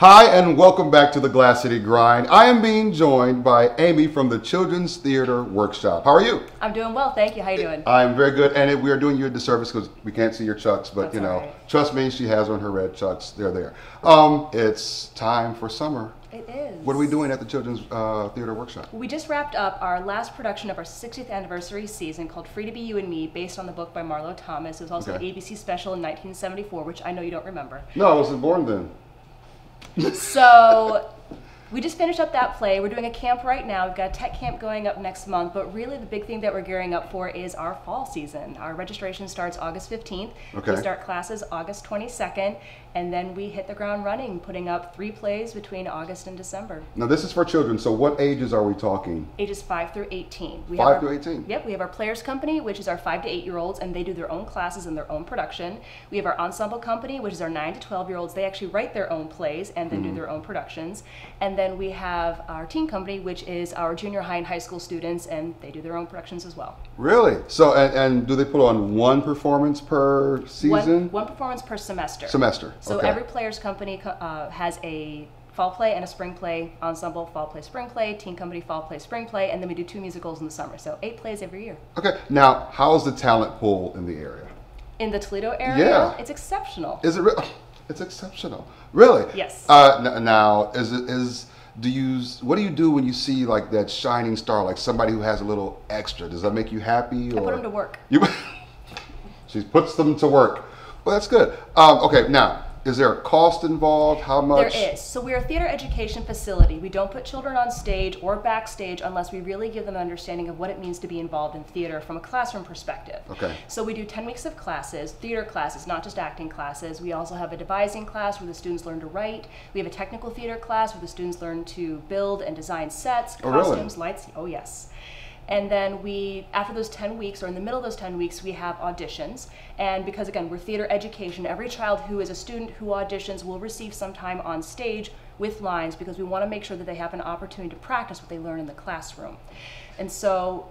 Hi, and welcome back to the Glass City Grind. I am being joined by Amy from the Children's Theater Workshop. How are you? I'm doing well, thank you. How you doing? I'm very good, and we are doing you a disservice because we can't see your chucks, but That's all right. trust me, she has on her red chucks. They're there. It's time for summer. It is. What are we doing at the Children's Theater Workshop? We just wrapped up our last production of our 60th anniversary season called Free to Be You and Me, based on the book by Marlo Thomas. It was also Okay. an ABC special in 1974, which I know you don't remember. No, I wasn't born then. So we just finished up that play. We're doing a camp right now. We've got a tech camp going up next month, but really the big thing that we're gearing up for is our fall season. Our registration starts August 15th. Okay. We start classes August 22nd, and then we hit the ground running, putting up 3 plays between August and December. Now, this is for children, so what ages are we talking? Ages 5 through 18. We 5 have our, through 18? Yep, we have our Players Company, which is our 5 to 8-year-olds, and they do their own classes and their own production. We have our Ensemble Company, which is our 9 to 12-year-olds. They actually write their own plays and then do their own productions. And then we have our Teen Company, which is our junior high and high school students, and they do their own productions as well. Really? So, and do they put on one performance per season? One performance per semester. Semester. So okay. every Players Company has a fall play and a spring play, ensemble, fall play, spring play, teen company, fall play, spring play, and then we do 2 musicals in the summer. So 8 plays every year. Okay. Now, how's the talent pool in the area? In the Toledo area, Yeah. it's exceptional. Is it real? It's exceptional. Really? Yes. Now, what do you do when you see like that shining star, like somebody who has a little extra? Does that make you happy? I put them to work. She puts them to work. Well, that's good. Okay. Now, is there a cost involved? How much? There is. So we're a theater education facility. We don't put children on stage or backstage unless we really give them an understanding of what it means to be involved in theater from a classroom perspective. Okay. So we do 10 weeks of classes, theater classes, not just acting classes. We also have a devising class where the students learn to write. We have a technical theater class where the students learn to build and design sets, Oh, really? costumes, lights. Oh, yes. And then after those 10 weeks, or in the middle of those 10 weeks, we have auditions. And because, again, we're theater education, every child who is a student who auditions will receive some time on stage with lines because we want to make sure that they have an opportunity to practice what they learn in the classroom. And so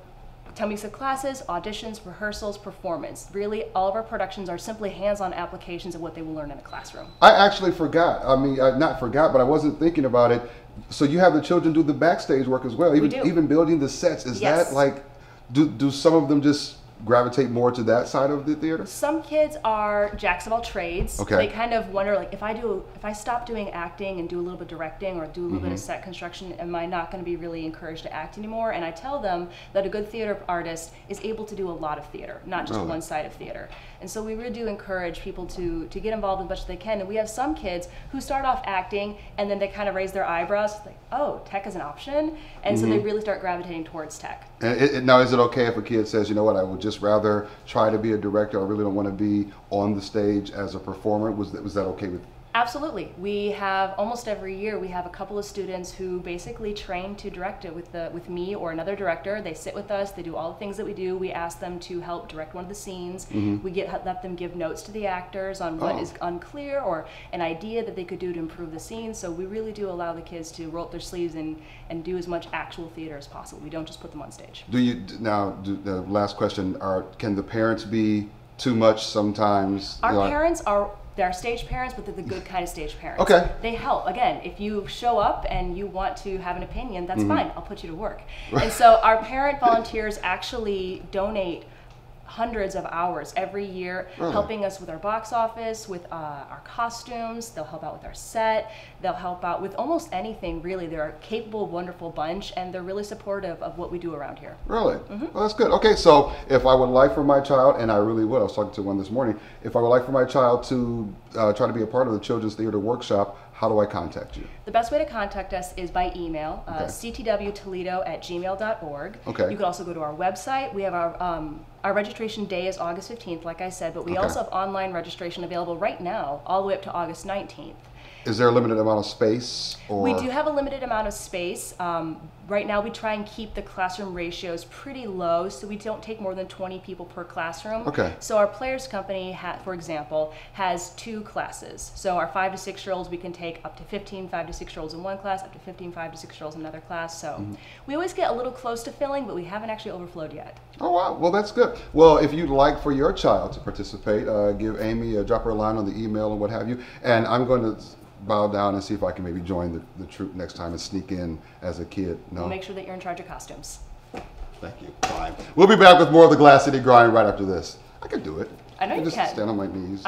10 weeks of classes, auditions, rehearsals, performance. Really, all of our productions are simply hands-on applications of what they will learn in the classroom. I actually forgot. I mean, not forgot, but I wasn't thinking about it. So you have the children do the backstage work as well, even building the sets. Is Yes. that like, do some of them just gravitate more to that side of the theater? Some kids are jacks of all trades. Okay. They kind of wonder, like, if I stop doing acting and do a little bit directing or do a little bit of set construction, am I not going to be really encouraged to act anymore? And I tell them that a good theater artist is able to do a lot of theater, not just Really? one side of theater. And so we really do encourage people to get involved as much as they can. And we have some kids who start off acting and then they kind of raise their eyebrows, like, oh, tech is an option. And so they really start gravitating towards tech. And now, is it okay if a kid says, you know what, I would just rather try to be a director, I really don't want to be on the stage as a performer? Was that okay with? Absolutely. We have almost every year we have a couple of students who basically train to direct it with me or another director. They sit with us, they do all the things that we do. We ask them to help direct one of the scenes. We let them give notes to the actors on what is unclear or an idea that they could do to improve the scene. So we really do allow the kids to roll up their sleeves and do as much actual theater as possible. We don't just put them on stage. The last question, can the parents be too much sometimes? Our parents they're stage parents, but they're the good kind of stage parents. Okay. They help. Again, if you show up and you want to have an opinion, that's fine. I'll put you to work. And so our parent volunteers actually donate hundreds of hours every year, helping us with our box office, with our costumes. They'll help out with our set. They'll help out with almost anything, really. They're a capable, wonderful bunch, and they're really supportive of what we do around here. Really? Well, that's good. Okay, so if I would like for my child, and I really would, I was talking to one this morning, if I would like for my child to try to be a part of the Children's Theater Workshop, how do I contact you? The best way to contact us is by email, Okay. ctwtoledo@gmail.org. Okay. You can also go to our website. We have our registration day is August 15th, like I said, but we Okay. also have online registration available right now, all the way up to August 19th. Is there a limited amount of space? Or? We do have a limited amount of space. Right now we try and keep the classroom ratios pretty low, so we don't take more than 20 people per classroom. Okay. So our Players Company, for example, has 2 classes. So our 5 to 6-year-olds, we can take up to 15 5 to 6-year-olds in one class, up to 15 5 to 6-year-olds in another class. So we always get a little close to filling, but we haven't actually overflowed yet. Oh, wow. Well, that's good. Well, if you'd like for your child to participate, give Amy, drop her a line on the email and what have you. And I'm going to bow down and see if I can maybe join the troupe next time and sneak in as a kid. No? We'll make sure that you're in charge of costumes. Thank you. Fine. We'll be back with more of the Glass City Grind right after this. I can do it. I know you just can. Stand on my knees.